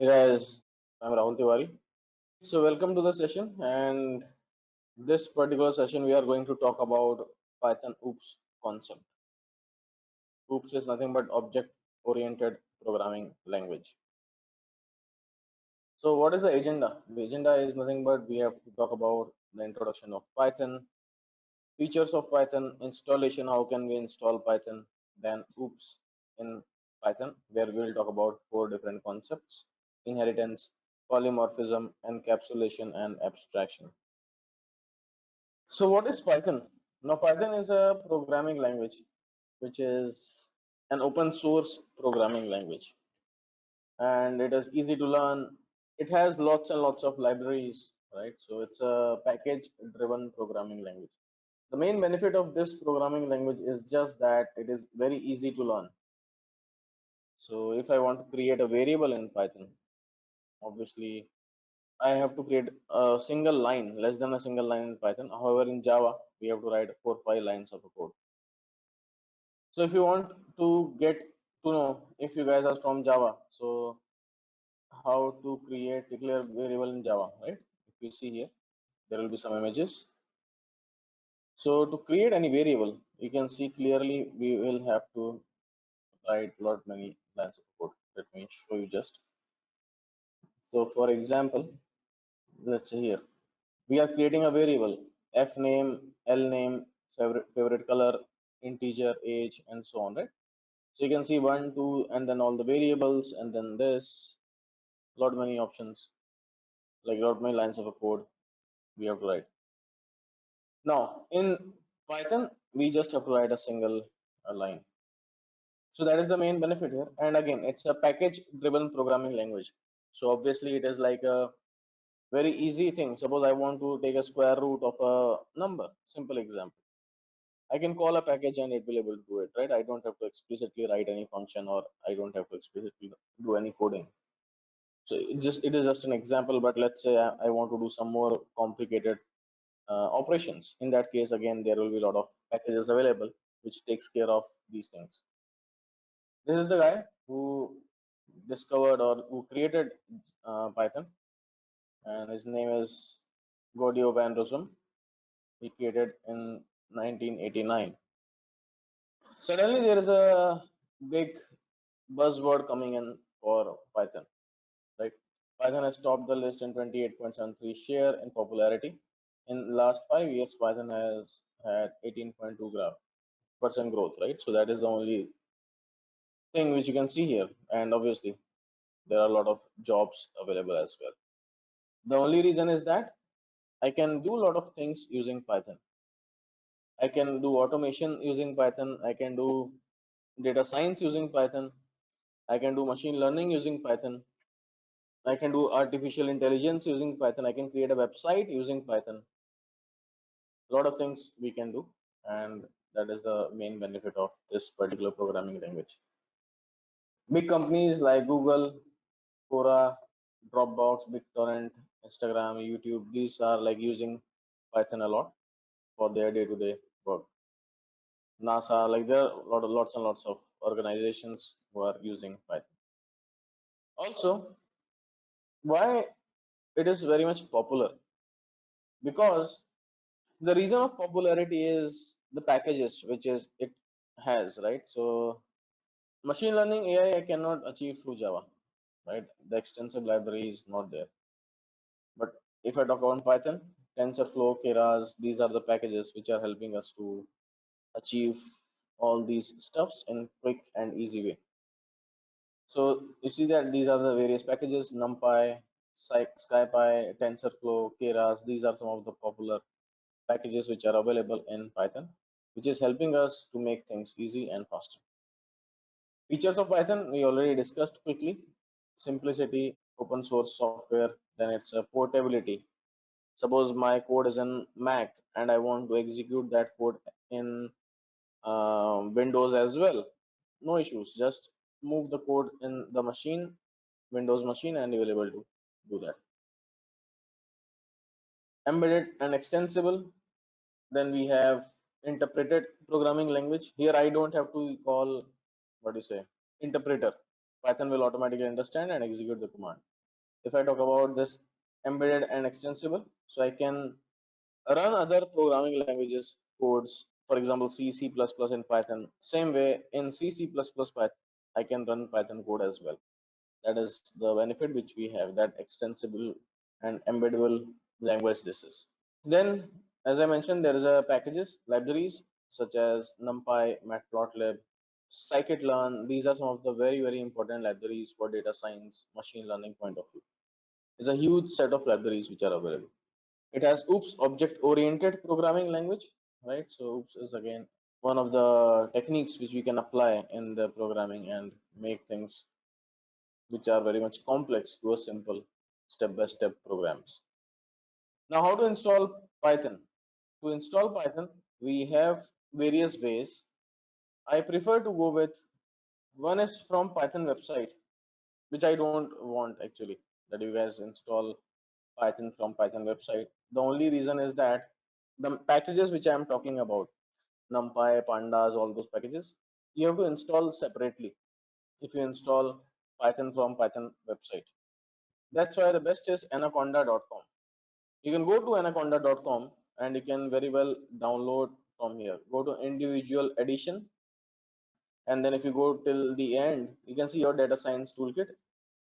Hey guys, I'm Rahul Tiwari. So welcome to the session, and this particular session we are going to talk about Python OOPS concept. OOPS is nothing but object-oriented programming language. So what is the agenda? The agenda is nothing but we have to talk about the introduction of Python, features of Python, installation, how can we install Python, then OOPS in Python, where we will talk about 4 different concepts: inheritance, polymorphism, encapsulation, and abstraction. So what is Python? Now Python is a programming language which is an open source programming language, and it is easy to learn. It has lots and lots of libraries, right? So it's a package driven programming language. The main benefit of this programming language is just that it is very easy to learn. So if I want to create a variable in Python, obviously I have to create a single line, less than a single line in Python. However, in Java, we have to write 4 or 5 lines of a code. So if you want to get to know if you guys are from Java, so how to create declare variable in Java, right? If you see here, there will be some images. So to create any variable, you can see clearly we will have to write lot many lines of code. Let me show you just. So for example, let's say here we are creating a variable f name, l name, favorite color, integer, age, and so on, right? So you can see 1, 2, and then all the variables, and then this lot many options, like lot many lines of a code we have to write. Now in Python, we just have to write a single line. So that is the main benefit here. And again, it's a package-driven programming language. So obviously, it is like a very easy thing. Suppose I want to take a square root of a number. Simple example. I can call a package and it will able to do it, right? I don't have to explicitly write any function, or I don't have to explicitly do any coding. So it is just an example, but let's say I want to do some more complicated operations. In that case, again, there will be a lot of packages available which takes care of these things. This is the guy who discovered or who created Python, and his name is Gaudio van Rossum. He created in 1989. Suddenly, there is a big buzzword coming in for Python, right? Python has topped the list in 28.73 share in popularity. In last 5 years, Python has had 18.2% growth, right? So that is the only thing which you can see here. And obviously, there are a lot of jobs available as well. The only reason is that I can do a lot of things using Python. I can do automation using Python. I can do data science using Python. I can do machine learning using Python. I can do artificial intelligence using Python. I can create a website using Python. A lot of things we can do, and that is the main benefit of this particular programming language. Big companies like Google, Quora, Dropbox, BitTorrent, Instagram, YouTube, these are like using Python a lot for their day-to-day work. NASA, like there are lots and lots of organizations who are using Python. Also, why it is very much popular? Because the reason of popularity is the packages which is it has, right? So machine learning AI I cannot achieve through Java, right? The extensive library is not there. But if I talk about Python, TensorFlow, Keras, these are the packages which are helping us to achieve all these stuffs in quick and easy way. So you see that these are the various packages: NumPy, SciPy, TensorFlow, Keras. These are some of the popular packages which are available in Python, which is helping us to make things easy and faster. Features of Python we already discussed quickly: simplicity, open source software, then it's a portability. Suppose my code is in Mac and I want to execute that code in Windows as well. No issues. Just move the code in the machine, Windows machine, and you will be able to do that. Embedded and extensible. Then we have interpreted programming language. Here I don't have to call, what do you say, interpreter. Python will automatically understand and execute the command. If I talk about this embedded and extensible, so I can run other programming languages codes, for example, C, C++ in Python. Same way in C, C++ Python, I can run Python code as well. That is the benefit which we have, that extensible and embeddable language this is. Then, as I mentioned, there is a packages, libraries such as NumPy, Matplotlib, scikit-learn. These are some of the very important libraries for data science, machine learning point of view. It's a huge set of libraries which are available. It has OOPS, object-oriented programming language, right? So OOPS is again one of the techniques which we can apply in the programming and make things which are very much complex to a simple step-by-step programs. Now, how to install Python? To install Python, we have various ways. I prefer to go with one is from Python website, which I don't want actually that you guys install Python from Python website. The only reason is that the packages which I am talking about, NumPy, Pandas, all those packages, you have to install separately if you install Python from Python website. That's why the best is anaconda.com. You can go to anaconda.com and you can very well download from here. Go to individual edition, and then if you go till the end, you can see your data science toolkit.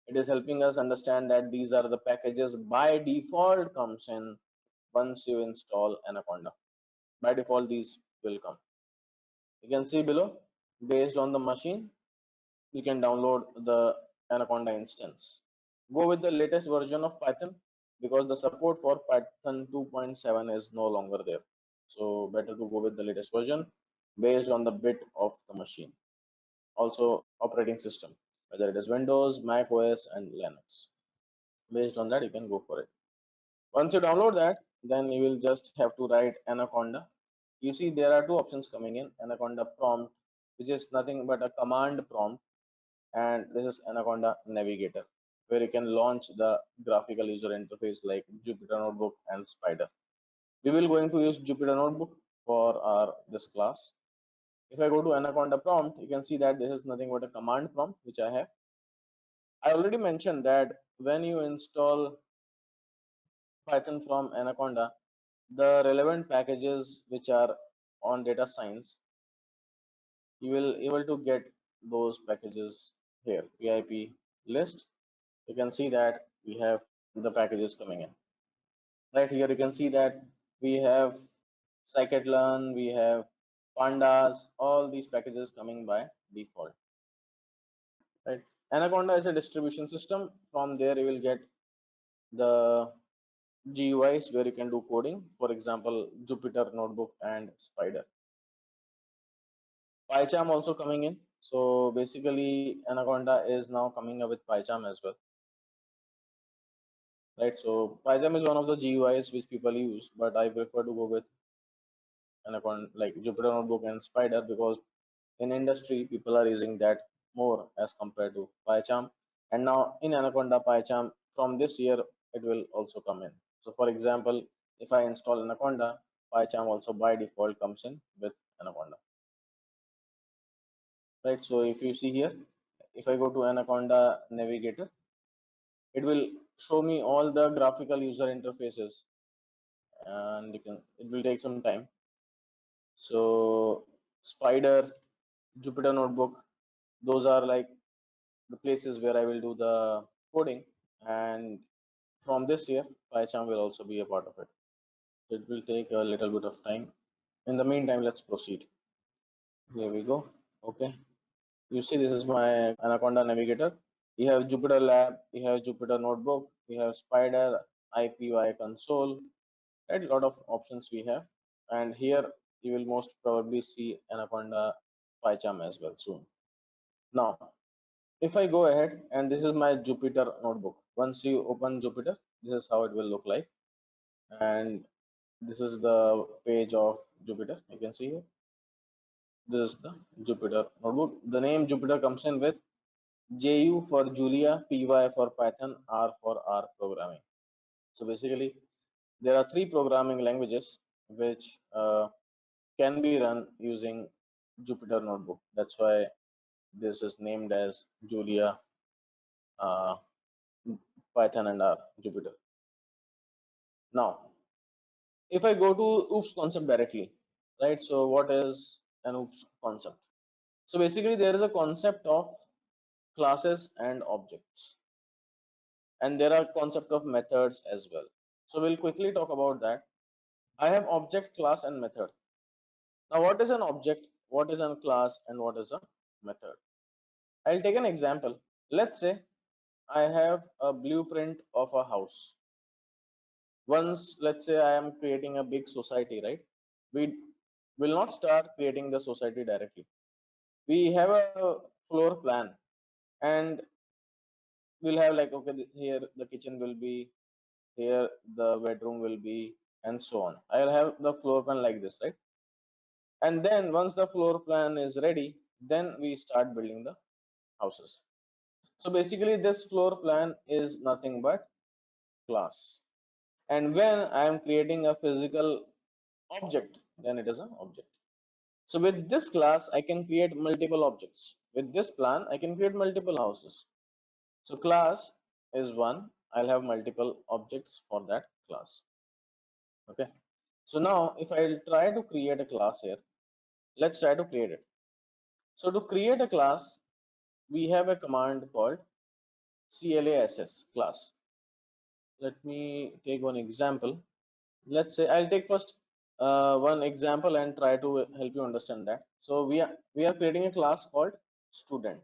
It is helping us understand that these are the packages by default comes in once you install Anaconda. By default, these will come. You can see below, based on the machine, you can download the Anaconda instance. Go with the latest version of Python because the support for Python 2.7 is no longer there. So better to go with the latest version based on the bit of the machine. Also operating system, whether it is Windows, Mac OS, and Linux. Based on that, you can go for it. Once you download that, then you will just have to write Anaconda. You see there are two options coming in, Anaconda prompt, which is nothing but a command prompt, and this is Anaconda Navigator, where you can launch the graphical user interface like Jupyter Notebook and Spider. We will going to use Jupyter Notebook for our this class. If I go to Anaconda prompt, you can see that this is nothing but a command prompt which I have. I already mentioned that when you install Python from Anaconda, the relevant packages which are on data science, you will able to get those packages here. PIP list. You can see that we have the packages coming in. Right here, you can see that we have scikit-learn, we have pandas, all these packages coming by default. Right. Anaconda is a distribution system. From there, you will get the GUIs where you can do coding. For example, Jupyter Notebook and Spider. PyCharm also coming in. So basically, Anaconda is now coming up with PyCharm as well. Right. So PyCharm is one of the GUIs which people use, but I prefer to go with Anaconda, like Jupyter Notebook and Spider, because in industry people are using that more as compared to PyCharm. And now in Anaconda PyCharm from this year it will also come in. So for example, if I install Anaconda, PyCharm also by default comes in with Anaconda. Right. So if you see here, if I go to Anaconda Navigator, it will show me all the graphical user interfaces, and it will take some time. So Spider, Jupyter Notebook, those are like the places where I will do the coding, and from this year PyCharm will also be a part of it. It will take a little bit of time. In the meantime, let's proceed. Here we go. Okay, you see this is my Anaconda Navigator. You have Jupyter Lab, you have Jupyter Notebook, you have Spider, IPY console, right? A lot of options we have, and here you will most probably see Anaconda PyCharm as well soon. Now, if I go ahead, and this is my Jupyter Notebook. Once you open Jupyter, this is how it will look like, and this is the page of Jupyter. You can see here. This is the Jupyter Notebook. The name Jupyter comes in with JU for Julia, PY for Python, R for R programming. So basically, there are three programming languages which can be run using Jupyter Notebook. That's why this is named as Julia, Python and R Jupyter. Now, if I go to OOPS concept directly, right? So what is an OOPS concept? So basically there is a concept of classes and objects, and there are concept of methods as well. So we'll quickly talk about that. I have object, class, and method. Now what is an object, what is a class, and what is a method? I'll take an example. Let's say I have a blueprint of a house. Once, let's say I am creating a big society, right? We will not start creating the society directly. We have a floor plan, and we'll have like, okay, here the kitchen will be, here the bedroom will be, and so on. I'll have the floor plan like this, right? And then once the floor plan is ready, then we start building the houses. So basically this floor plan is nothing but class. And when I am creating a physical object, then it is an object. So with this class, I can create multiple objects. With this plan, I can create multiple houses. So class is one. I'll have multiple objects for that class. Okay. So now if I try to create a class here, let's try to create it. So to create a class, we have a command called class. Let me take one example. Let's say I'll take first one example and try to help you understand that. So we are creating a class called student,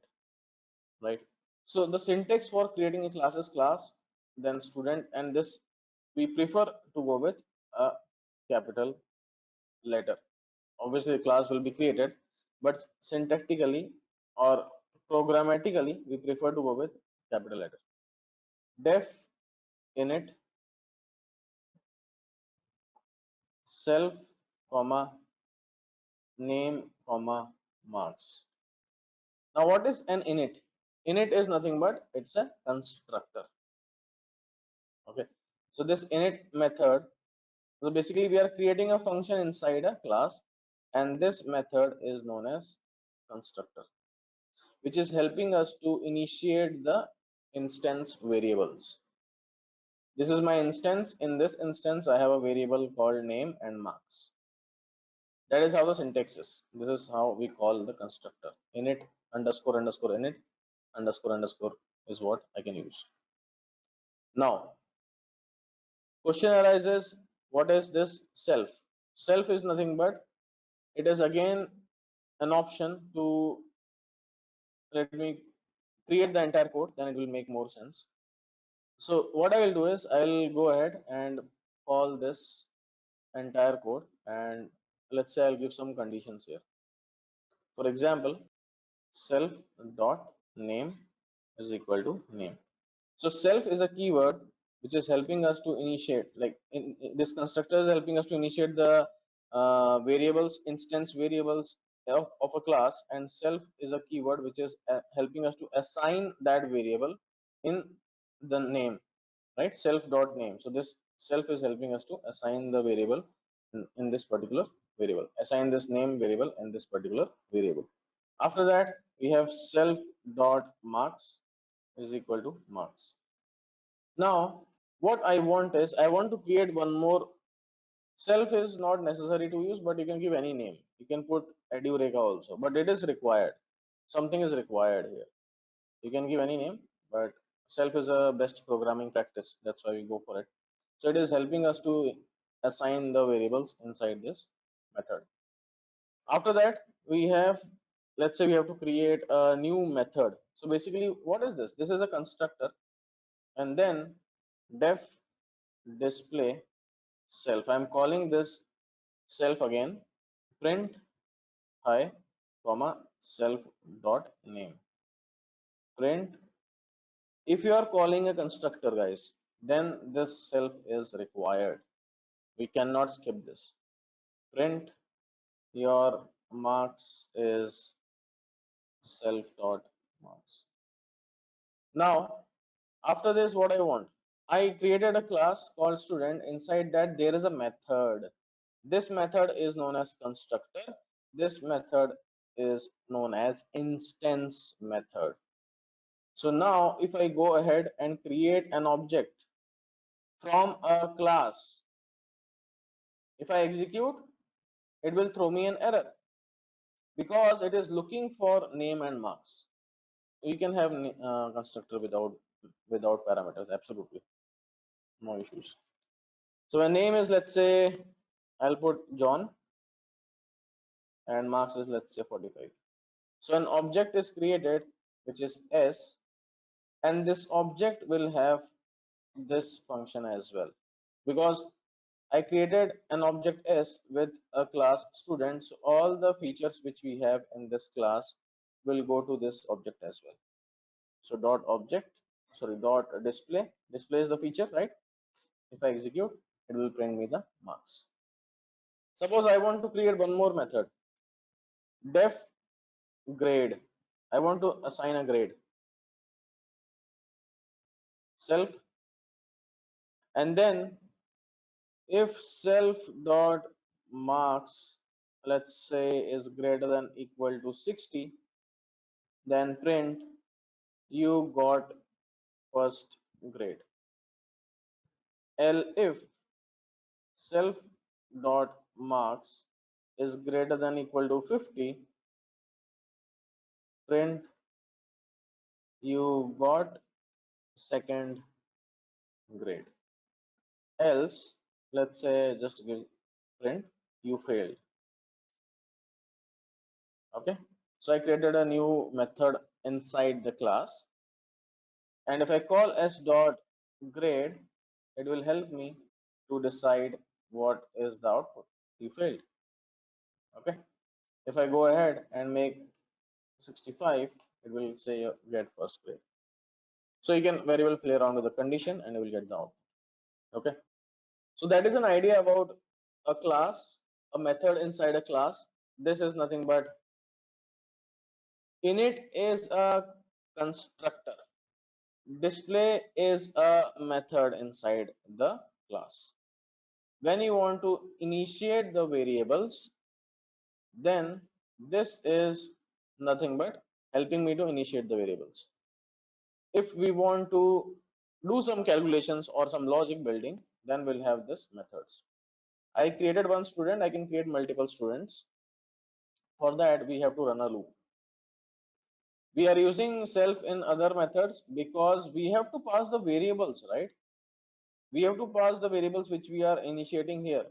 right? So the syntax for creating a class is class, then student, and this we prefer to go with a capital letter. Obviously, the class will be created, but syntactically or programmatically, we prefer to go with capital letter. Def init self comma name comma marks. Now what is an init? Init is nothing but it's a constructor. Okay, so this init method, so basically we are creating a function inside a class, and this method is known as constructor, which is helping us to initiate the instance variables. This is my instance. In this instance I have a variable called name and marks. That is how the syntax is. This is how we call the constructor. Init underscore underscore init underscore underscore is what I can use. Now question arises, what is this self? Self is nothing but it is again an option to, let me create the entire code, then it will make more sense. So what I will do is I'll go ahead and call this entire code, and let's say I'll give some conditions here. For example, self dot name is equal to name. So self is a keyword which is helping us to initiate, like in this constructor is helping us to initiate the variables, instance variables of a class, and self is a keyword which is helping us to assign that variable in the name, right? Self dot name. So this self is helping us to assign the variable in this particular variable, assign this name variable in this particular variable. After that we have self dot marks is equal to marks. Now what I want is I want to create one more. Self is not necessary to use, but you can give any name. You can put Edureka also, but it is required. Something is required here. You can give any name, but self is a best programming practice. That's why we go for it. So it is helping us to assign the variables inside this method. After that we have, let's say we have to create a new method. So basically what is this? This is a constructor, and then def display self. I'm calling this self again. Print hi comma self dot name. Print, if you are calling a constructor, guys, then this self is required. We cannot skip this. Print your marks is self dot marks. Now after this, what I want, I created a class called student. Inside that there is a method. This method is known as constructor. This method is known as instance method. So now if I go ahead and create an object from a class, if I execute, it will throw me an error because it is looking for name and marks. You can have constructor without parameters, absolutely no issues. So my name is, let's say, I'll put John, and marks is, let's say, 45. So an object is created which is s, and this object will have this function as well, because I created an object s with a class student, so all the features which we have in this class will go to this object as well. So dot object, sorry, dot display is the feature, right? If I execute, it will print me the marks. Suppose I want to create one more method, def grade. I want to assign a grade, self, and then if self dot marks, let's say, is greater than equal to 60, then print you got first grade. If self dot marks is greater than equal to 50, print you got second grade. Else, let's say, just give print you failed. Okay, so I created a new method inside the class, and if I call s dot grade, it will help me to decide what is the output. You failed. Okay, if I go ahead and make 65, it will say get first grade. So you can very well play around with the condition and you will get the output. Okay, so that is an idea about a class, a method inside a class. This is nothing but init is a constructor, display is a method inside the class. When you want to initiate the variables, then this is nothing but helping me to initiate the variables. If we want to do some calculations or some logic building, then we'll have this methods. I created one student, I can create multiple students. For that, we have to run a loop. We are using self in other methods because we have to pass the variables, right? We have to pass the variables which we are initiating here,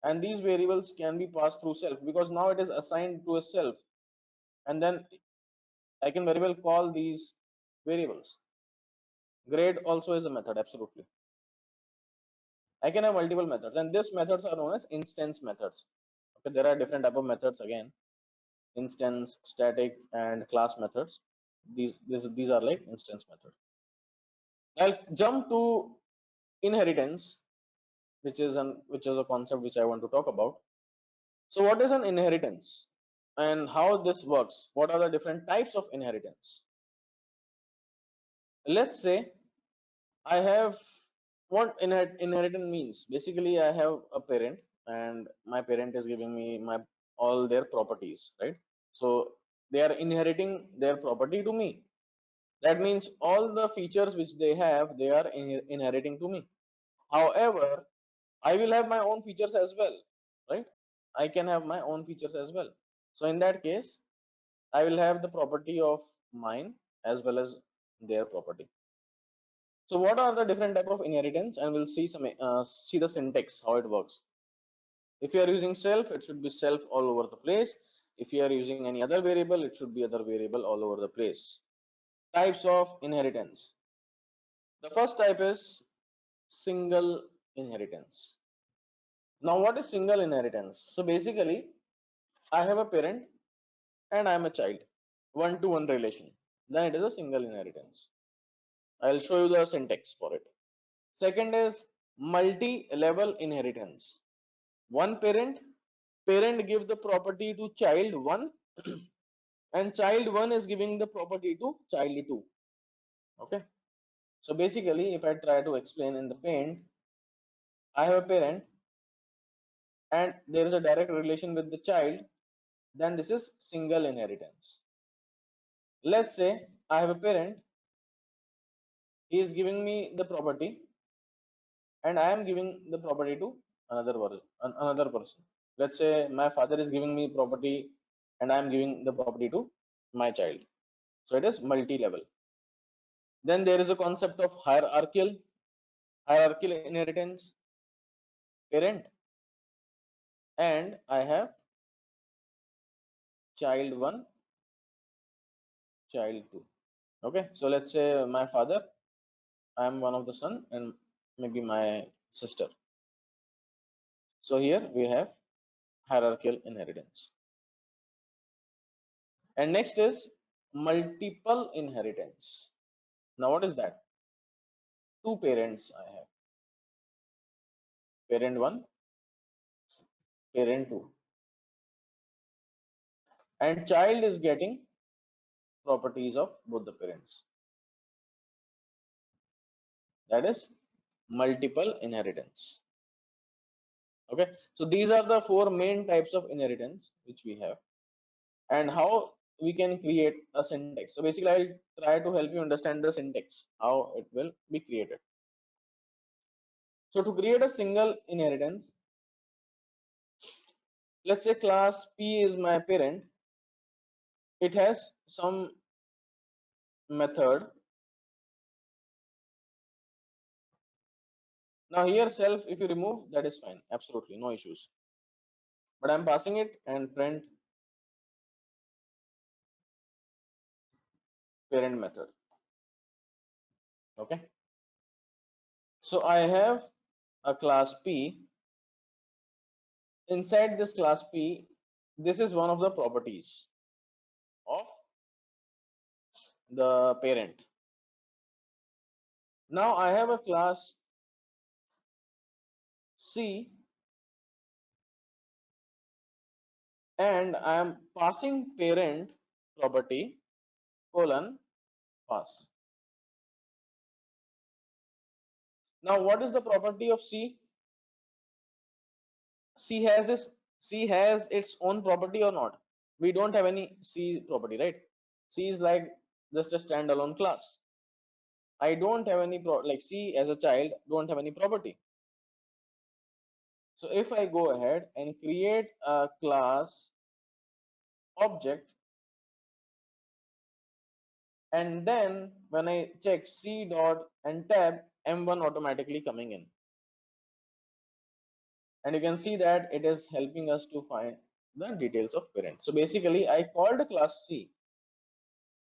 and these variables can be passed through self because now it is assigned to a self, and then I can very well call these variables. Grade also is a method, absolutely. I can have multiple methods, and these methods are known as instance methods. Okay, there are different type of methods again: instance, static, and class methods. These are like instance methods. I'll jump to inheritance, which is a concept which I want to talk about. So what is an inheritance and how this works? What are the different types of inheritance? Let's say I have, what inheritance means. Basically, I have a parent and my parent is giving me all their properties, right? So they are inheriting their property to me. That means all the features which they have, they are inheriting to me. However, I will have my own features as well, right? I can have my own features as well. So in that case, I will have the property of mine as well as their property. So what are the different type of inheritance, and we'll see see the syntax how it works. If you are using self, it should be self all over the place. If you are using any other variable, it should be other variable all over the place. Types of inheritance. The first type is single inheritance. Now what is single inheritance? So basically, I have a parent and I am a child, one-to-one relation. Then it is a single inheritance. I'll show you the syntax for it. Second is multi-level inheritance. One parent give the property to child 1 and child 1 is giving the property to child 2. Okay, so basically if I try to explain in the paint, I have a parent and there is a direct relation with the child, then this is single inheritance. Let's say I have a parent, he is giving me the property, and I am giving the property to another person. Let's say my father is giving me property, and I am giving the property to my child. So it is multi-level. Then there is a concept of hierarchical inheritance, parent, and I have child 1, child 2. Okay, so let's say my father, I am one of the son, and maybe my sister. So here we have hierarchical inheritance. And next is multiple inheritance. Now what is that? Two parents I have, parent 1, parent 2, and child is getting properties of both the parents. That is multiple inheritance. Okay, so these are the four main types of inheritance which we have, and how we can create a syntax. So basically I'll try to help you understand the syntax, how it will be created. So to create a single inheritance, let's say class P is my parent, it has some method. Now here self, if you remove, that is fine, absolutely no issues, but I'm passing it and print parent method. Okay, so I have a class P. Inside this class P, this is one of the properties of the parent. Now I have a class C, and I am passing parent property colon pass. Now what is the property of C? C has its own property or not? We don't have any C property, right? C is like just a standalone class. I don't have any like C as a child don't have any property. So if I go ahead and create a class object, and then when I check C dot and tab, M1 automatically coming in, and you can see that it is helping us to find the details of parent. So basically I called a class C.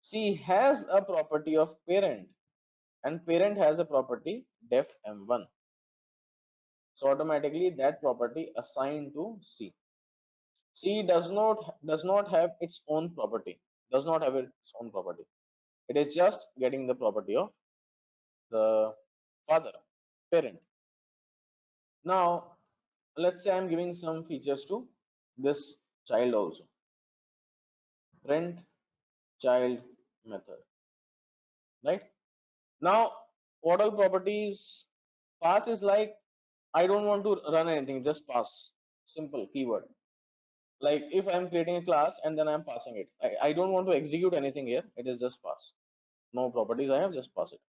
C has a property of parent, and parent has a property def M1. So automatically that property assigned to C. C does not have its own property. Does not have its own property. It is just getting the property of the father, parent. Now let's say I'm giving some features to this child also. Print child method. Right? Now what all properties? Pass is like I don't want to run anything, just pass. Simple keyword. Like if I'm creating a class and then I'm passing it, I don't want to execute anything here, it is just pass. No properties I have, just pass it.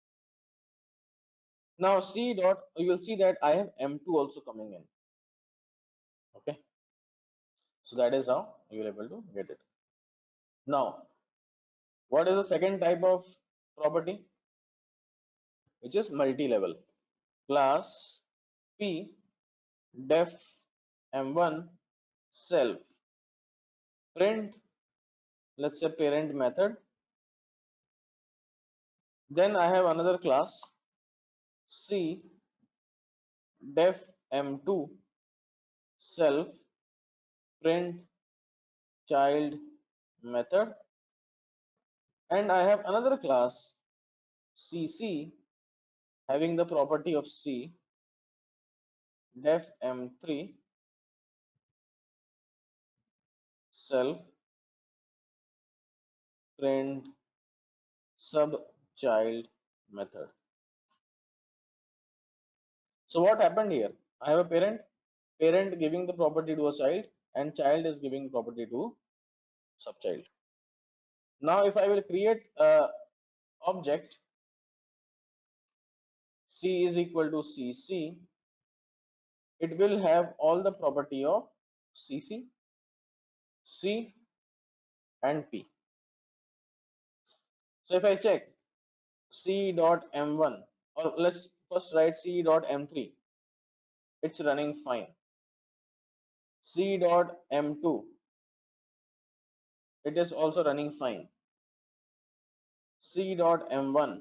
Now C dot, you will see that I have M2 also coming in. Okay, so that is how you will able to get it. Now what is the second type of property, which is multi-level? Class P def M1 self print, let's say parent method. Then I have another class C def M2 self print child method, and I have another class CC having the property of C def M3 self print sub child method. So what happened here? I have a parent giving the property to a child, and child is giving property to subchild. Now if I will create a object C is equal to CC, it will have all the property of CC, C and P. So if I check C dot M1, or let's first write C dot M3, it's running fine. C dot M2, it is also running fine. C dot M1,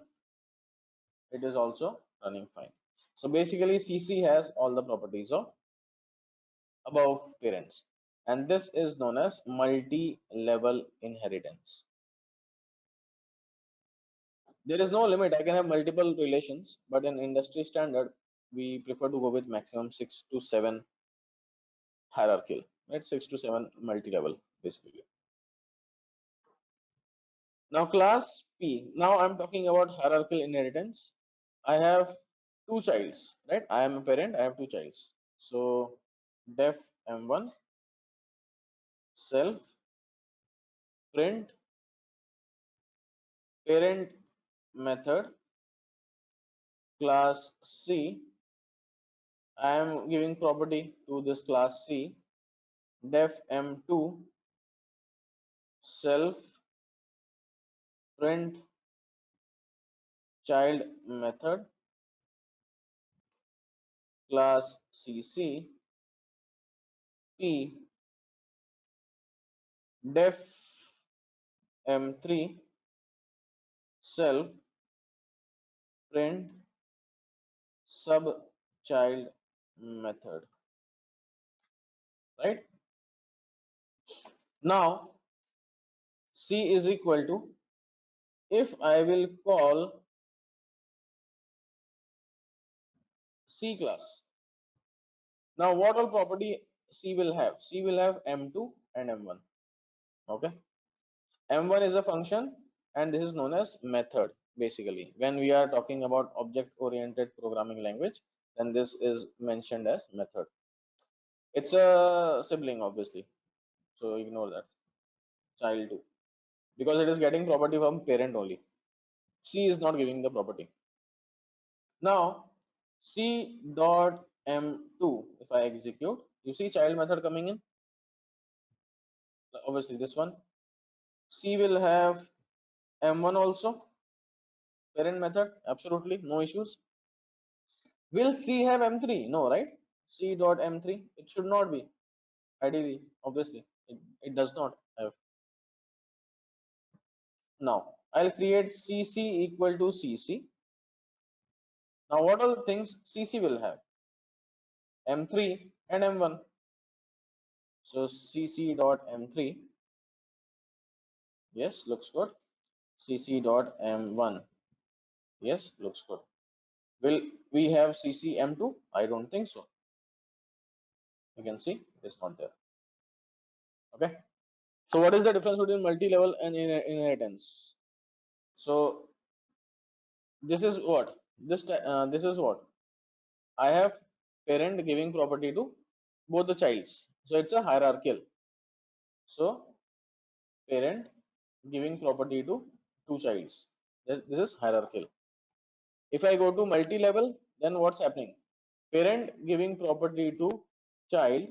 it is also running fine. So basically CC has all the properties of above parents, and this is known as multi-level inheritance. There is no limit. I can have multiple relations, but in industry standard, we prefer to go with maximum 6 to 7 hierarchical, right? 6 to 7 multi-level basically. Now class P. Now I'm talking about hierarchical inheritance. I have two childs, right? I am a parent. I have two childs. So def M1 self print parent method class C. I am giving property to this class C. Def M2 self print child method class CC P def M3 self print sub child method, right? Now C is equal to, if I will call C class, now what all property C will have? C will have M2 and M1. Okay, M1 is a function and this is known as method. Basically, when we are talking about object oriented programming language, then this is mentioned as method. It's a sibling obviously, so ignore that, child 2, because it is getting property from parent only. C is not giving the property. Now C dot M2, if I execute, you see child method coming in, obviously this one. C will have M1 also, parent method, absolutely no issues. Will C have M3? No, right? C dot M3, it should not be, ideally, obviously it does not have. Now I'll create CC equal to CC. Now what are the things CC will have? M3 and M1. So CC dot M3, yes, looks good. CC dot M1, yes, looks good. Will we have CC M2? I don't think so. You can see it's not there. Okay. So what is the difference between multi-level and inheritance? So this is what this is what I have parent giving property to both the childs. So it's a hierarchical. So parent giving property to two childs. This is hierarchical. If I go to multi-level, then what's happening? Parent giving property to child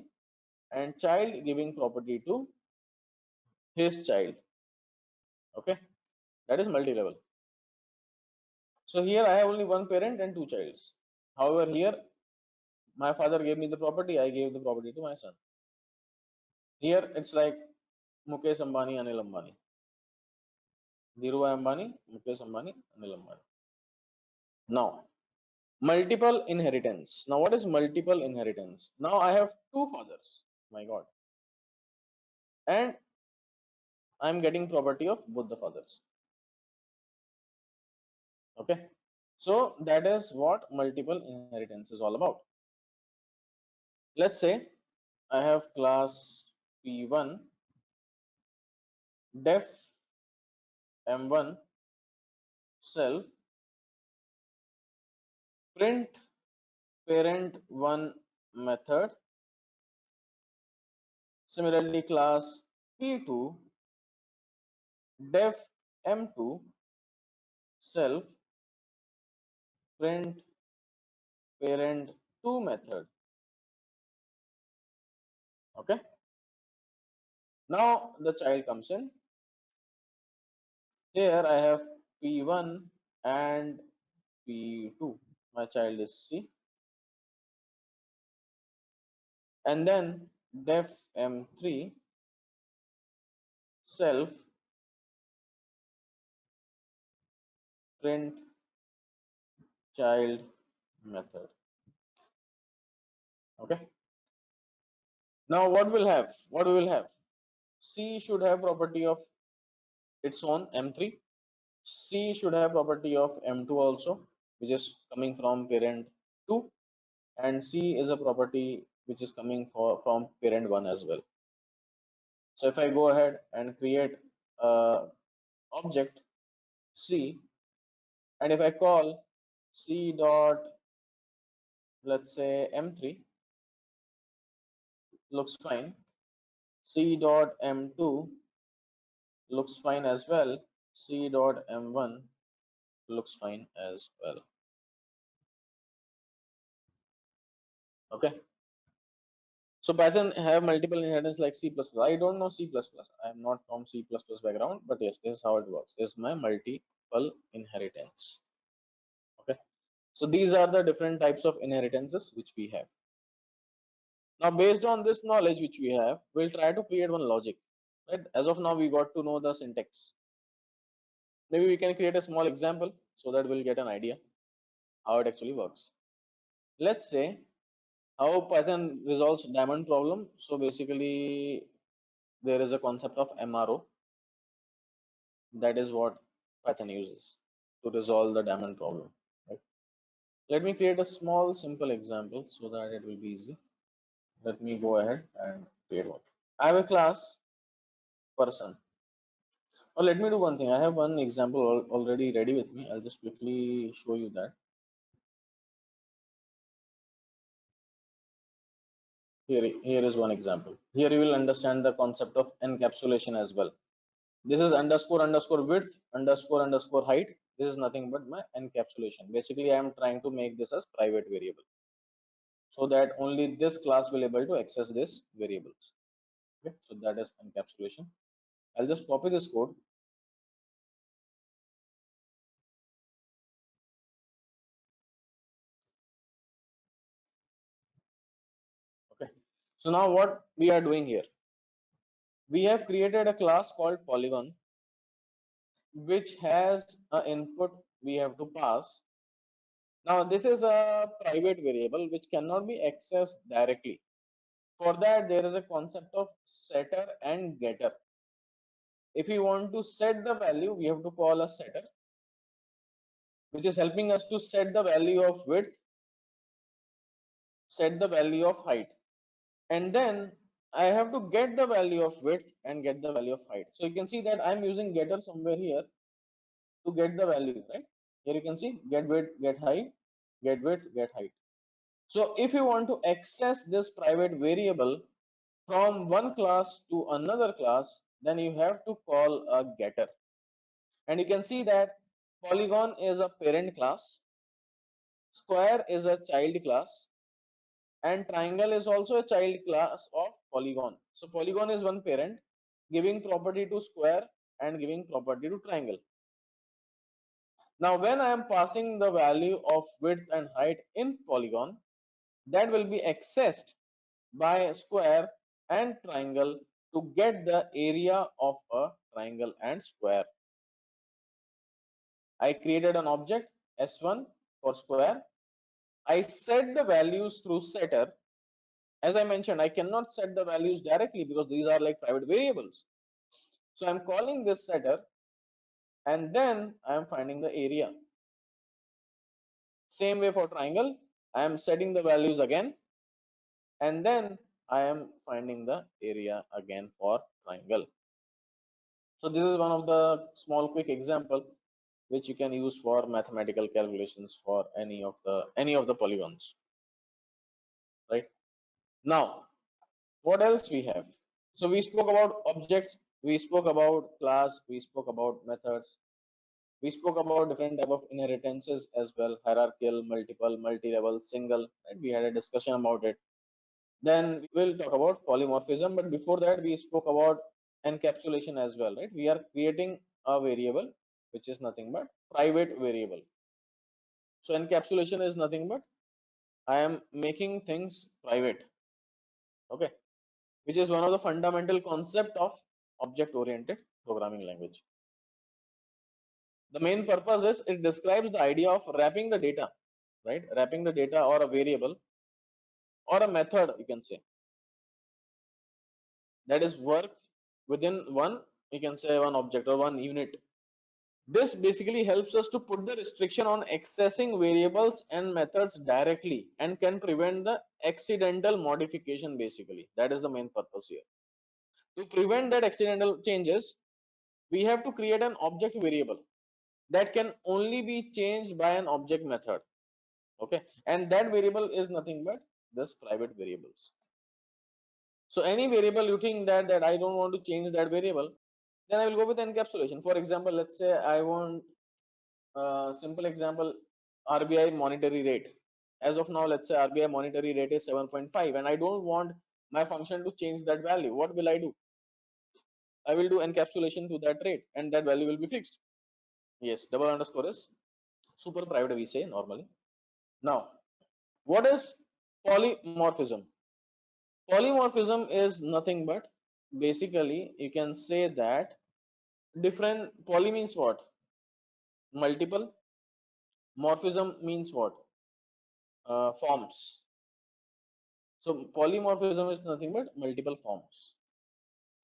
and child giving property to his child. Okay, that is multi-level. So here I have only one parent and two childs. However, here my father gave me the property, I gave the property to my son. Here it's like Mukesh Ambani, Anil Ambani. Dhirubhai Ambani, Mukesh Ambani, Anil Ambani. Now, multiple inheritance. Now, what is multiple inheritance? Now I have two fathers. My God. And I'm getting property of both the fathers. Okay. So that is what multiple inheritance is all about. Let's say I have class P1 def M1 self print parent 1 method. Similarly, class P2 def M2 self print parent2 method. Okay, now the child comes in. Here I have P1 and P2. My child is C. And then def m3 self print child method. Okay, now what we will have, C should have property of its own m3. C should have property of m2 also, which is coming from parent 2, and C is a property which is coming from parent 1 as well. So if I go ahead and create a object C, and if I call C dot, let's say m3, looks fine. C dot m2 looks fine as well. C dot m1 looks fine as well. Okay, so Python have multiple inheritance like C++. I don't know C++. I am not from C++ background, but yes, this is how it works. This is my multiple inheritance. Okay, so these are the different types of inheritances which we have. Now, based on this knowledge which we have, we'll try to create one logic. Right? As of now, we got to know the syntax. Maybe we can create a small example so that we'll get an idea how it actually works. Let's say how Python resolves diamond problem. So basically, there is a concept of MRO. That is what Python uses to resolve the diamond problem. Right? Let me create a small simple example so that it will be easy. Let me go ahead and create one. I have a class person. Or let me do one thing. I have one example already ready with me. I'll just quickly show you that. Here is one example. Here you will understand the concept of encapsulation as well. This is underscore underscore width underscore underscore height. This is nothing but my encapsulation. Basically, I am trying to make this as private variable so that only this class will able to access this variables. Okay, so that is encapsulation. I'll just copy this code. Okay, so now what we are doing here, we have created a class called polygon which has an input we have to pass. Now this is a private variable which cannot be accessed directly. For that there is a concept of setter and getter. If we want to set the value, we have to call a setter which is helping us to set the value of width, set the value of height, and then I have to get the value of width and get the value of height. So you can see that I'm using getter somewhere here to get the value, right? Here you can see get width, get height, get width, get height. So if you want to access this private variable from one class to another class, then you have to call a getter. And you can see that polygon is a parent class, square is a child class, and triangle is also a child class of polygon. So polygon is one parent giving property to square and giving property to triangle. Now when I am passing the value of width and height in polygon, that will be accessed by square and triangle to get the area of a triangle and square. I created an object S1 for square. I set the values through setter. As I mentioned, I cannot set the values directly because these are like private variables. So I'm calling this setter and then I am finding the area. Same way for triangle, I am setting the values again and then I am finding the area again for triangle. So this is one of the small quick example which you can use for mathematical calculations for any of the polygons. Right? Now, what else we have? So we spoke about objects, we spoke about class, we spoke about methods. We spoke about different type of inheritances as well: hierarchical, multiple, multi-level, single. Right? We had a discussion about it. Then we'll talk about polymorphism, but before that, we spoke about encapsulation as well. Right? We are creating a variable which is nothing but private variable. So encapsulation is nothing but I am making things private. Okay, which is one of the fundamental concept of object-oriented programming language. The main purpose is it describes the idea of wrapping the data, right? Wrapping the data or a variable or a method, you can say, that is work within one, you can say, one object or one unit. This basically helps us to put the restriction on accessing variables and methods directly and can prevent the accidental modification. Basically, that is the main purpose here. To prevent that accidental changes, we have to create an object variable that can only be changed by an object method. Okay, and that variable is nothing but this private variables. So any variable you think that I don't want to change that variable, then I will go with encapsulation. For example, let's say I want simple example, RBI monetary rate. As of now, let's say RBI monetary rate is 7.5 and I don't want my function to change that value. What will I do? I will do encapsulation to that rate and that value will be fixed. Yes, double underscore is super private, we say normally. Now, what is polymorphism? Polymorphism is nothing but basically you can say that different, poly means what? Multiple. Morphism means what? Forms. So polymorphism is nothing but multiple forms.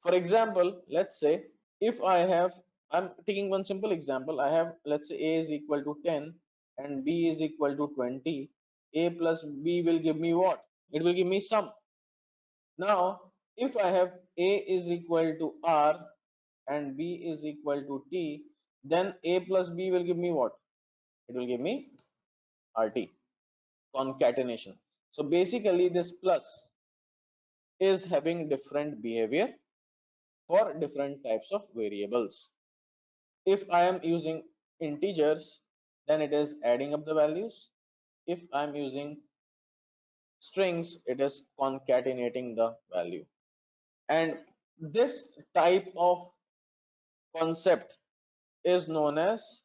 For example, let's say if I'm taking one simple example. I have, let's say, A is equal to 10 and B is equal to 20. A plus B will give me what? It will give me sum. Now, if I have A is equal to R and B is equal to T, then A plus B will give me what? It will give me RT, concatenation. So basically this plus is having different behavior for different types of variables. If I am using integers, then it is adding up the values. If I am using strings, it is concatenating the value. And this type of concept is known as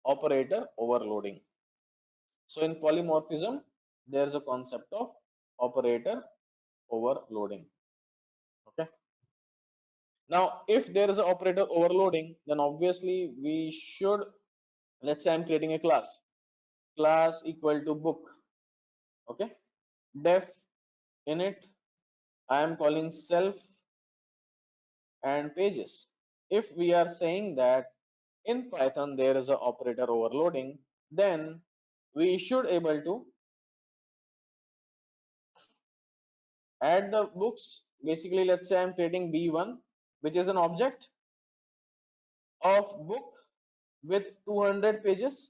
operator overloading. So in polymorphism, there is a concept of operator overloading. Okay. Now, if there is an operator overloading, then obviously we should, let's say I'm creating a class equal to book. Okay. Def init, I am calling self and pages. If we are saying that in Python there is an operator overloading, then we should able to add the books. Basically, let's say I'm creating B1, which is an object of book with 200 pages.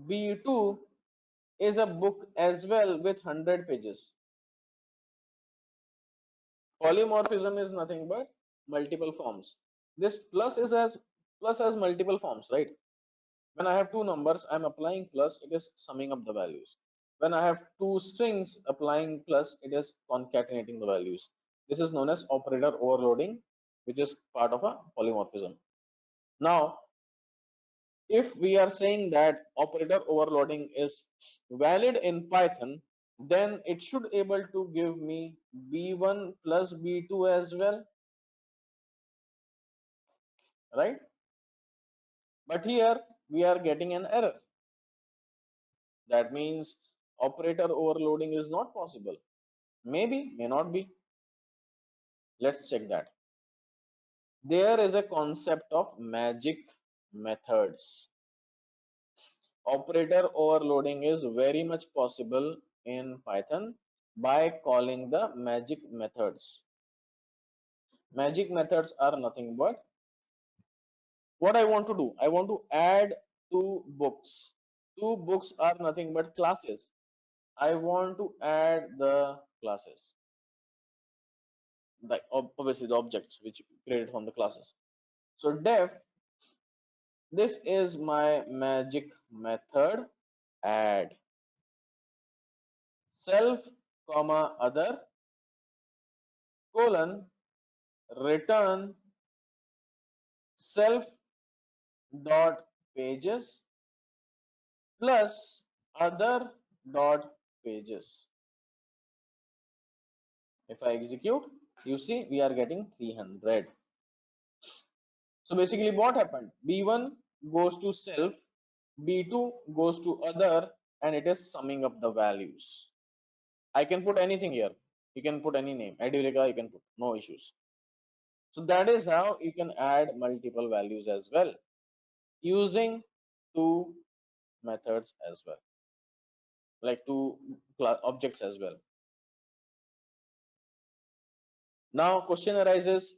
B2 is a book as well with 100 pages. Polymorphism is nothing but multiple forms. This plus has multiple forms, right? When I have two numbers, I'm applying plus, it is summing up the values. When I have two strings, applying plus, it is concatenating the values. This is known as operator overloading, which is part of a polymorphism. Now, if we are saying that operator overloading is valid in Python, then it should able to give me B1 plus B2 as well, right? But here we are getting an error. That means operator overloading is not possible. Maybe, may not be. Let's check that. There is a concept of magic methods. Operator overloading is very much possible in Python by calling the magic methods. Magic methods are nothing but what I want to do. I want to add two books. Two books are nothing but classes. I want to add the classes. obviously the objects which created from the classes. So def, this is my magic method add self comma other colon return self dot pages plus other dot pages. If I execute, you see we are getting 300. So basically what happened? B1 goes to self, B2 goes to other, and it is summing up the values. I can put anything here. You can put any name. Edureka, you can put, no issues. So that is how you can add multiple values as well, using two methods as well, like two objects as well. Now question arises,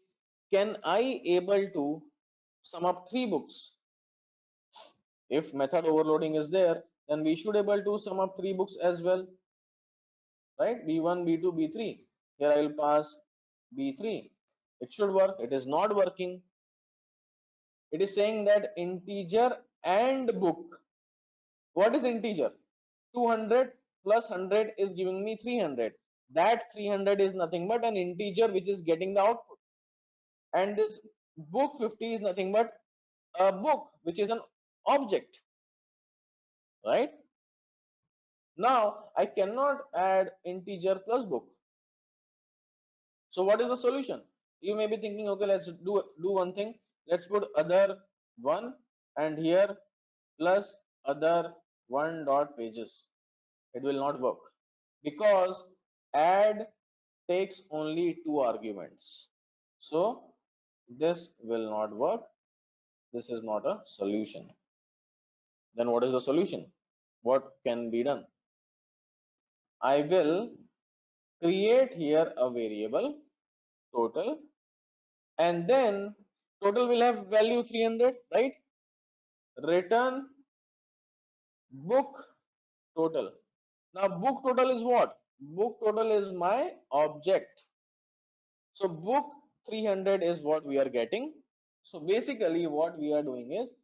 can I able to sum up three books? If method overloading is there, then we should able to sum up three books as well, right? B1, B2, B3. Here I will pass B3. It should work. It is not working. It is saying that integer and book. What is integer? 200 plus 100 is giving me 300. That 300 is nothing but an integer which is getting the output. And this book 50 is nothing but a book which is an object, right? Now I cannot add integer plus book. So what is the solution? You may be thinking, okay, let's do one thing. Let's put other one and here plus other one dot pages. It will not work because add takes only two arguments. So this will not work. This is not a solution. Then what is the solution? What can be done? I will create here a variable total, and then total will have value 300, right? Return book total. Now book total is what? Book total is my object. So book 300 is what we are getting. So basically what we are doing is,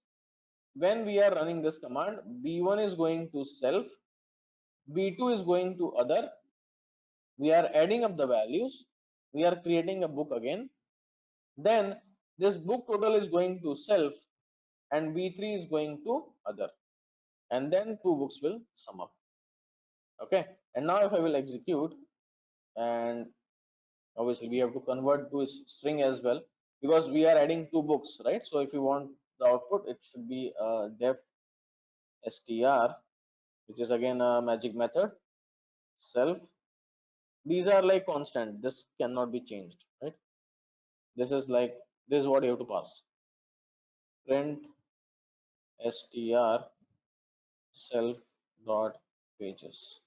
when we are running this command, B1 is going to self, B2 is going to other, we are adding up the values, we are creating a book again, then this book total is going to self and B3 is going to other, and then two books will sum up. Okay, and now if I will execute, and obviously we have to convert to a string as well because we are adding two books, right? So if you want the output, it should be def str, which is again a magic method self. These are like constant, this cannot be changed, right? This is like, this is what you have to pass. Print str self dot pages.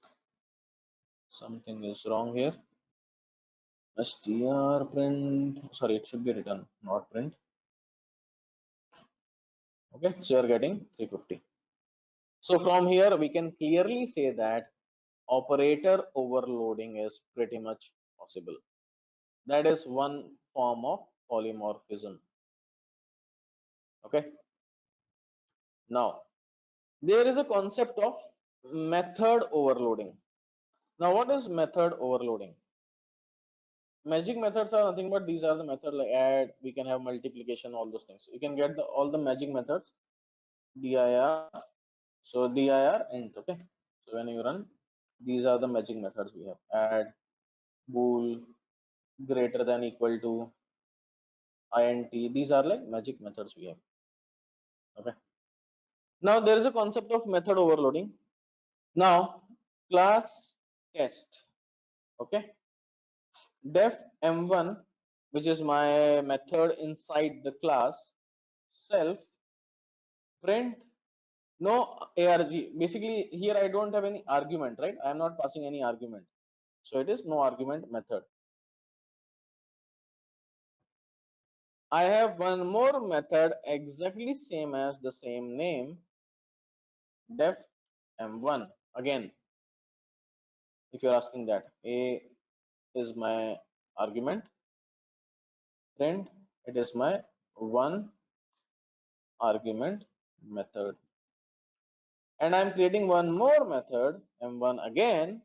Something is wrong here. Str print, sorry, it should be return, not print. Okay, so you are getting 350. So from here we can clearly say that operator overloading is pretty much possible. That is one form of polymorphism. Okay, now there is a concept of method overloading. Now what is method overloading? Magic methods are nothing but these are the method like add, we can have multiplication, all those things. You can get all the magic methods dir. So dir int. Okay, so when you run, these are the magic methods we have: add, bool, greater than equal to, int. These are like magic methods we have. Okay, now there is a concept of method overloading. Now class test, okay, def m1, which is my method inside the class, self print no arg. Basically here I don't have any argument, right? I am not passing any argument, so it is no argument method. I have one more method exactly same as the same name, def m1. Again, if you're asking that, a is my argument, print it is my one argument method, and I'm creating one more method m1 again,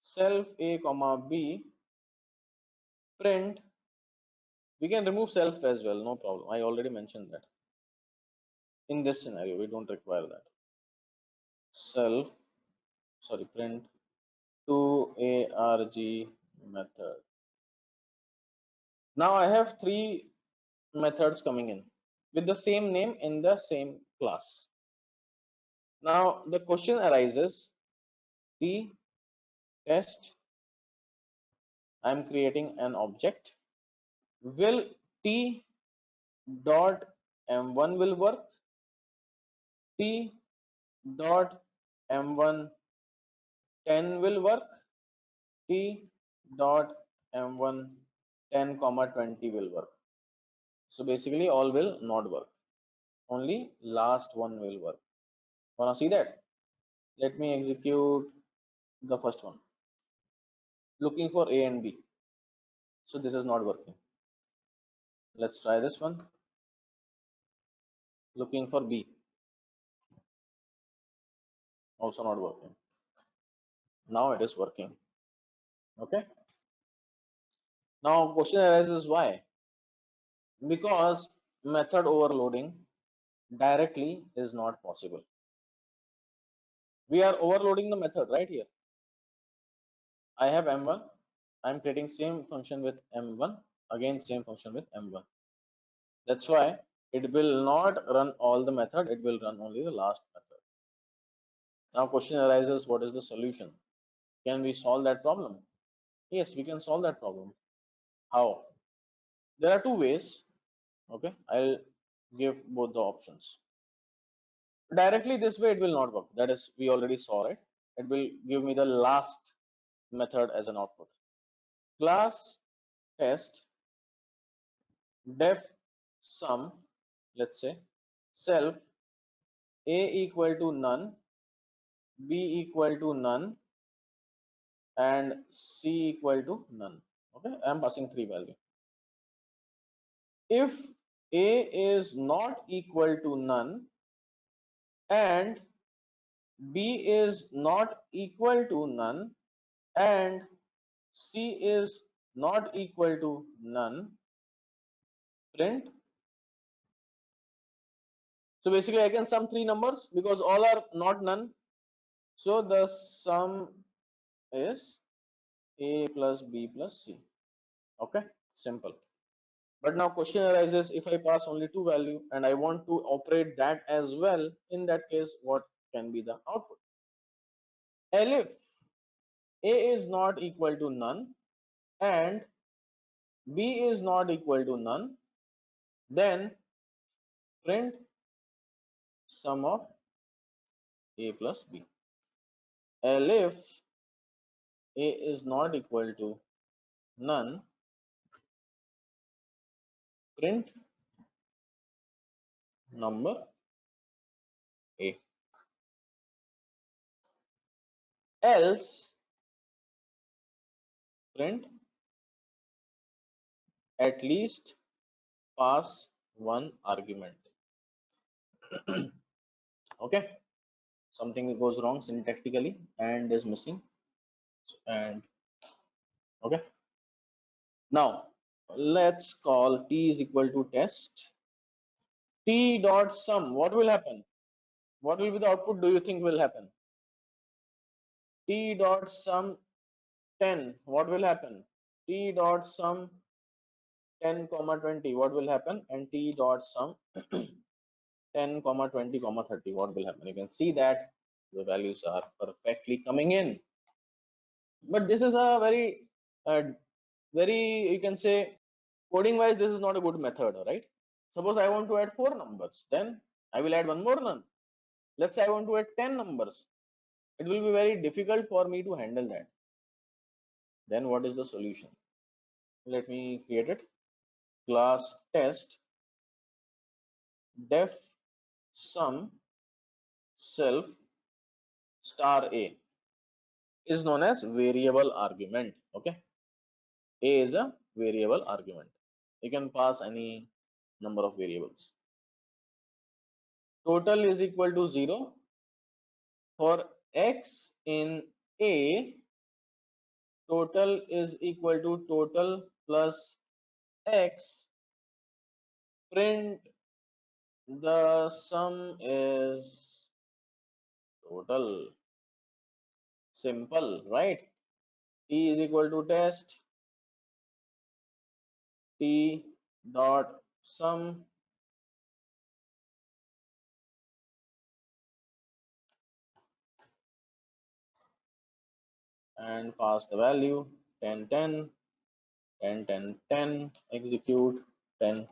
self a comma b, print. We can remove self as well, no problem. I already mentioned that. In this scenario, we don't require that. Self, sorry, print to arg method. Now I have three methods coming in with the same name in the same class. Now the question arises, t test, I'm creating an object. Will t dot m1 will work? T dot m1 10 will work? T dot m1 10 comma 20 will work? So basically all will not work. Only last one will work. Wanna see that? Let me execute the first one. Looking for a and b. So this is not working. Let's try this one. Looking for b. Also not working. Now it is working. Okay. Now question arises why? Because method overloading directly is not possible. We are overloading the method right here. I have m1. I'm creating same function with m1. Again same function with m1. That's why it will not run all the method. It will run only the last method. Now question arises, what is the solution? Can we solve that problem? Yes, we can solve that problem. How? There are two ways. Okay, I'll give both the options. Directly this way it will not work. That is, we already saw it. It will give me the last method as an output. Class test def sum, let's say self a equal to none, b equal to none, and c equal to none. Okay, I'm passing three values. If a is not equal to none and b is not equal to none and c is not equal to none, print. So basically I can sum three numbers because all are not none. So the sum is a plus b plus c. Okay, simple. But now question arises, if I pass only two value and I want to operate that as well, in that case what can be the output? Elif a is not equal to none and b is not equal to none, then print sum of a plus b. Elif a is not equal to none, print number a. Else print at least pass one argument. Okay, something goes wrong syntactically and is missing, and okay, now let's call t is equal to test. T dot sum, what will happen? What will be the output do you think will happen? T dot sum 10, what will happen? T dot sum 10 comma 20, what will happen? And t dot sum 10 comma 20 comma 30, what will happen? You can see that the values are perfectly coming in. But this is a very, you can say, coding wise this is not a good method, right? Suppose I want to add four numbers, then I will add one more none. Let's say I want to add 10 numbers. It will be very difficult for me to handle that. Then what is the solution? Let me create it. Class test def sum self star a is known as variable argument. Okay, a is a variable argument. You can pass any number of variables. Total is equal to 0 for x in A. Total is equal to total plus x. Print the sum is total. Simple, right? T is equal to test T dot sum and pass the value 10 10 10 10 10 execute 10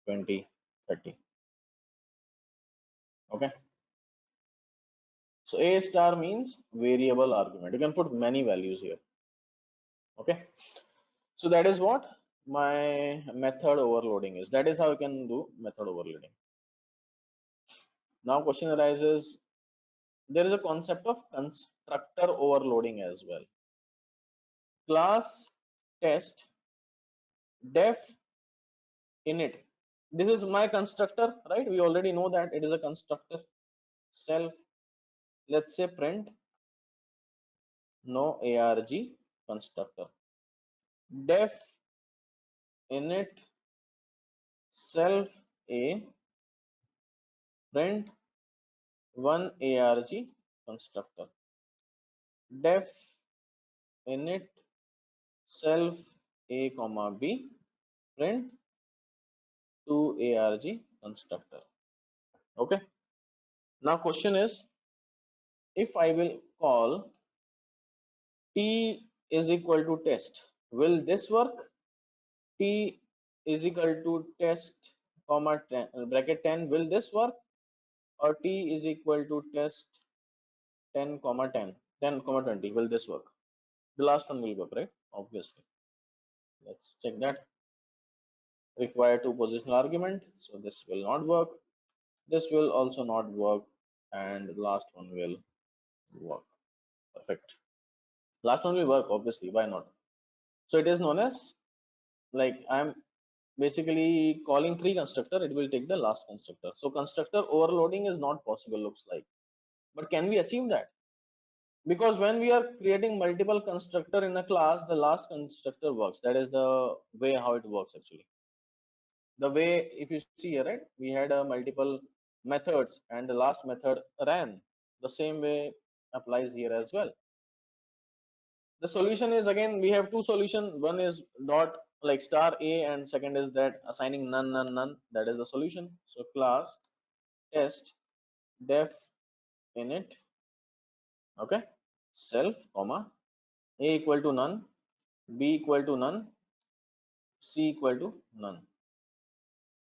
20 30. Okay, so A star means variable argument. You can put many values here. Okay, so that is what my method overloading is. That is how you can do method overloading. Now question arises, there is a concept of constructor overloading as well. Class test def init, this is my constructor, right? We already know that it is a constructor. Self, let's say print no arg constructor. Def init self a print one arg constructor. Def init self a comma b print two arg constructor. Okay, now question is, if I will call t is equal to test, will this work? T is equal to test comma 10 bracket 10, will this work? Or t is equal to test 10 comma 10 10 comma 20, will this work? The last one will work, right? Obviously. Let's check that. Require two positional argument, so this will not work. This will also not work, and the last one will work. Perfect. Last one will work, obviously, why not? So it is known as, like, I'm basically calling three constructor, it will take the last constructor. So constructor overloading is not possible, looks like. But can we achieve that? Because when we are creating multiple constructor in a class, the last constructor works. That is the way how it works actually. The way, if you see here, right, we had multiple methods and the last method ran. The same way applies here as well. The solution is, again, we have two solutions. One is dot like star a, and second is that assigning none none none. That is the solution. So class test def init, okay, self comma a equal to none, b equal to none, c equal to none,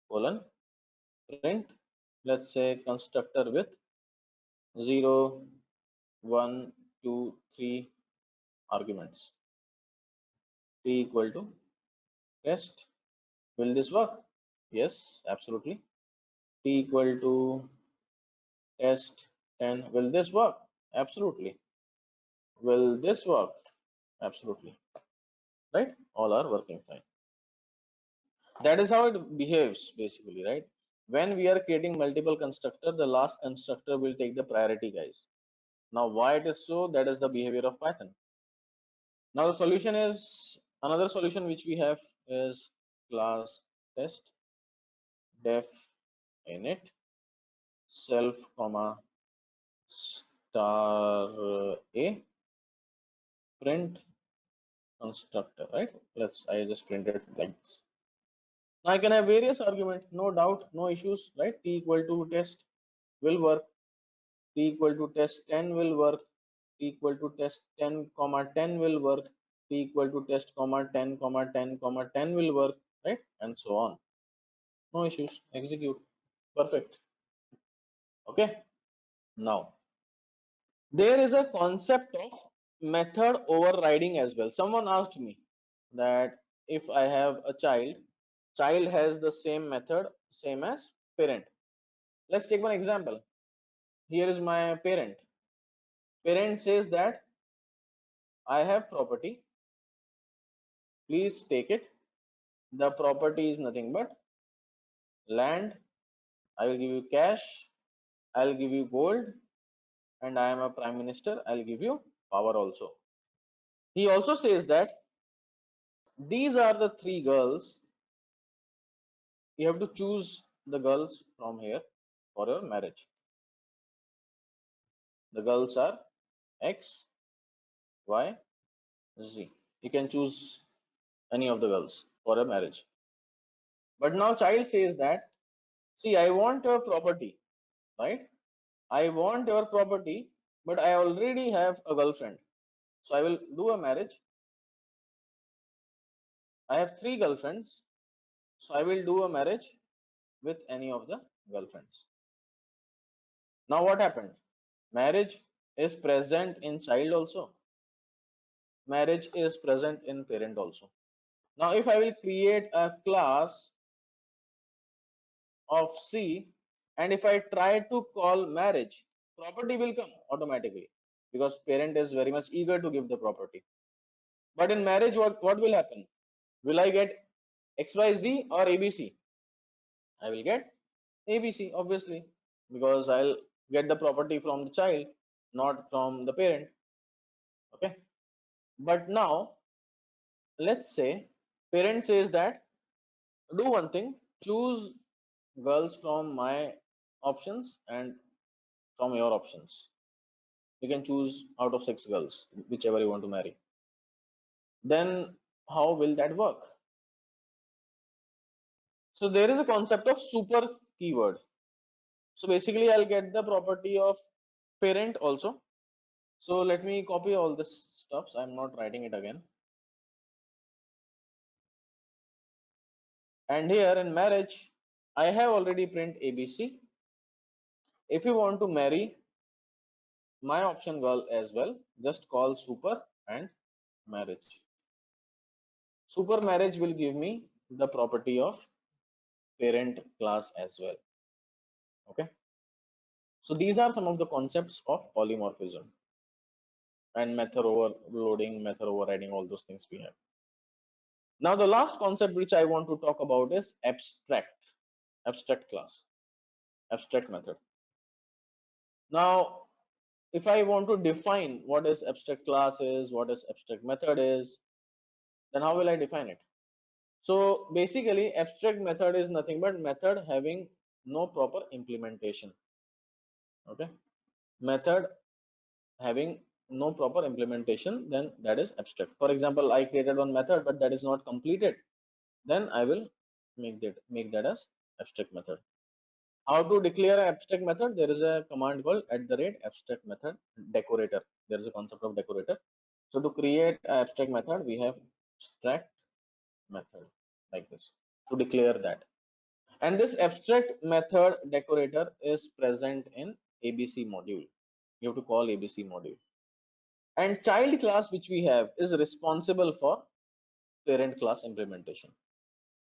colon print, let's say constructor with 0 1 2 3 arguments. T equal to test, will this work? Yes, absolutely. T equal to test 10, will this work? Absolutely. Will this work? Absolutely. Right, all are working fine. That is how it behaves basically, right? When we are creating multiple constructor, the last constructor will take the priority, guys. Now why it is so, that is the behavior of Python. Now the solution is, another solution which we have is class test def init self comma star a print constructor, right? I just printed like this. Now I can have various arguments, no doubt, no issues, right? T equal to test will work, T equal to test 10 will work, T equal to test 10 comma 10 will work, T equal to test comma 10 comma 10 comma 10 will work, right? And so on. No issues, execute, perfect. Okay, now there is a concept of method overriding as well. Someone asked me that if I have a child has the same method, same as parent. Let's take one example. Here is my parent. Parent says that I have property, please take it. the property is nothing but land. I will give you cash, I'll give you gold, and I am a prime minister, I'll give you power also. He also says that these are the three girls. You have to choose the girls from here for your marriage. The girls are X, Y, Z. You can choose any of the girls for a marriage. But now child says that, see, I want your property, right? I want your property, but I already have a girlfriend. So I will do a marriage. I have three girlfriends. So I will do a marriage with any of the girlfriends. Now what happened? Marriage is present in child also. Marriage is present in parent also. Now if I will create a class of C, and if I try to call marriage, property will come automatically because parent is very much eager to give the property. But in marriage, what will happen? Will I get XYZ or ABC? I will get ABC, obviously, because I'll get the property from the child, not from the parent. Okay. But now, let's say parent says that do one thing, choose girls from my options and from your options. You can choose out of 6 girls, whichever you want to marry. Then how will that work? So there is a concept of super keyword. So basically I'll get the property of parent also. So let me copy all this stuff. So I'm not writing it again. And here in marriage, I have already print ABC. If you want to marry my option girl as well, just call super and marriage. Super marriage will give me the property of parent class as well. Okay. So these are some of the concepts of polymorphism and method overloading, method overriding, all those things we have. Now the last concept which I want to talk about is abstract class, abstract method. Now if I want to define what is abstract class is, what is abstract method is, then how will I define it? So basically abstract method is nothing but method having no proper implementation. Okay, method having no proper implementation, then that is abstract. For example, I created one method but that is not completed, then I will make that as abstract method. How to declare an abstract method? There is a command called @abstract method decorator. There is a concept of decorator. So to create an abstract method, we have abstract method like this to declare that. And this abstract method decorator is present in ABC module. You have to call ABC module. And child class which we have is responsible for parent class implementation.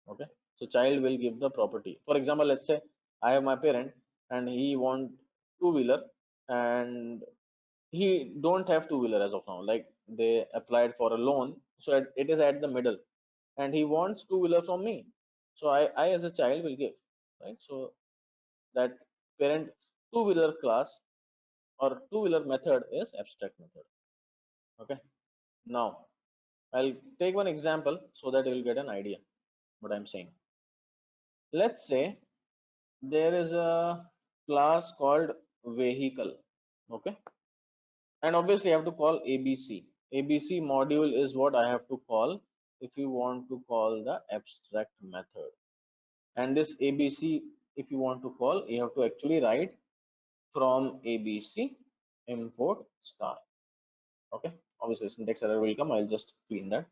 Okay, so child will give the property. For example, let's say I have my parent and he want two-wheeler and he don't have two-wheeler as of now, like they applied for a loan, so it is at the middle and he wants two-wheeler from me, so I as a child will give, right? So that parent two-wheeler class or two-wheeler method is abstract method. Okay, now I'll take one example so that you will get an idea what I'm saying. Let's say there is a class called vehicle. Okay, and obviously I have to call ABC module is what I have to call if you want to call the abstract method. And this ABC, if you want to call, you have to actually write from ABC import star. Okay, obviously syntax error will come, I'll just clean that.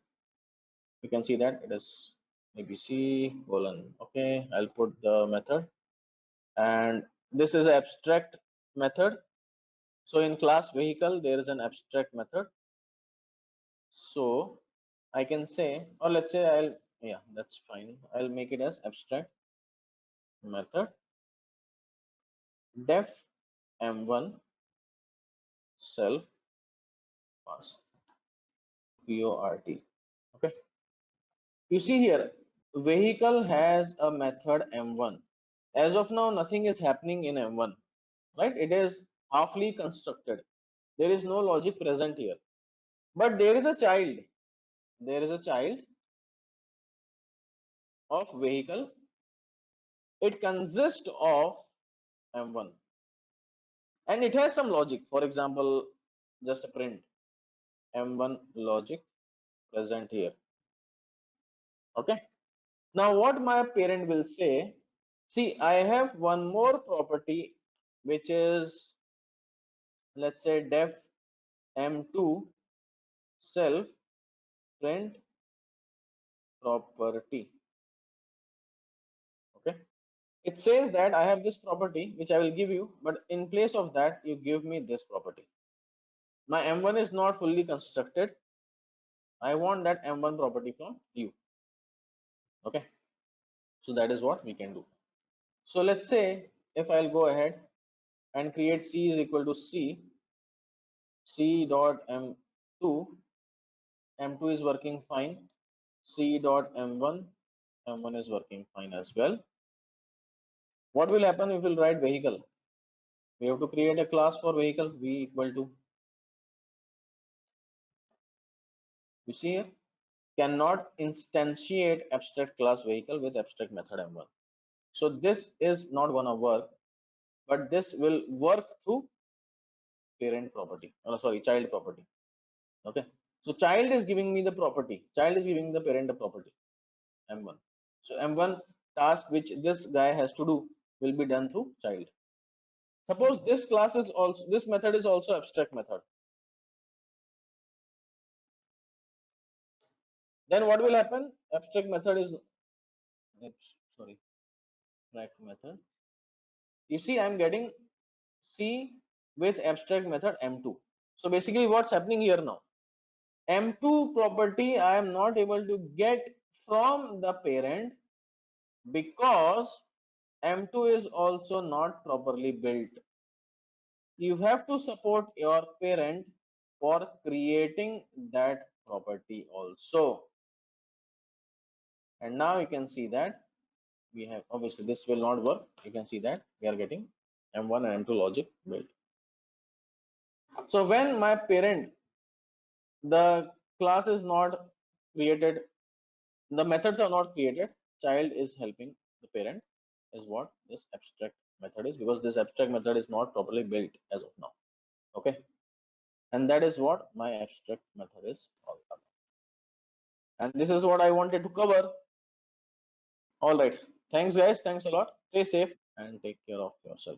You can see that it is ABC colon. Okay, I'll put the method, and this is abstract method. So in class vehicle there is an abstract method, so I can say, or let's say yeah, that's fine, I'll make it as abstract method def m1 self pass port. Okay, you see here vehicle has a method m1. As of now, nothing is happening in m1, right? It is halfly constructed. There is no logic present here. But there is a child. There is a child of vehicle. It consists of m1 and it has some logic. For example, just a print m1 logic present here. Okay. Now what my parent will say, see, I have one more property which is, let's say, def m2 self print property. Okay. It says that I have this property which I will give you, but in place of that, you give me this property. My m1 is not fully constructed. I want that m1 property from you. Okay. So that is what we can do. So let's say if I'll go ahead and create c is equal to c dot m2, m2 is working fine, c dot m1 is working fine as well. What will happen if we'll write vehicle? We have to create a class for vehicle, v equal to, you see here, cannot instantiate abstract class vehicle with abstract method m1. So this is not gonna work, but this will work through parent property, sorry, child property. Okay. So child is giving me the property, child is giving the parent a property m1. So m1 task which this guy has to do will be done through child. Suppose this class is also, this method is also abstract method, then what will happen? Abstract method is, sorry, abstract method, you see I'm getting c with abstract method m2. So basically what's happening here now, m2 property I am not able to get from the parent because m2 is also not properly built. You have to support your parent for creating that property also. And now you can see that we have, obviously this will not work. You can see that we are getting m1 and m2 logic built. So when my parent, the class is not created, the methods are not created, child is helping the parent, is what this abstract method is, because this abstract method is not properly built as of now. Okay. And that is what my abstract method is all about. And this is what I wanted to cover. All right. Thanks guys. Thanks a lot. Stay safe and take care of yourself.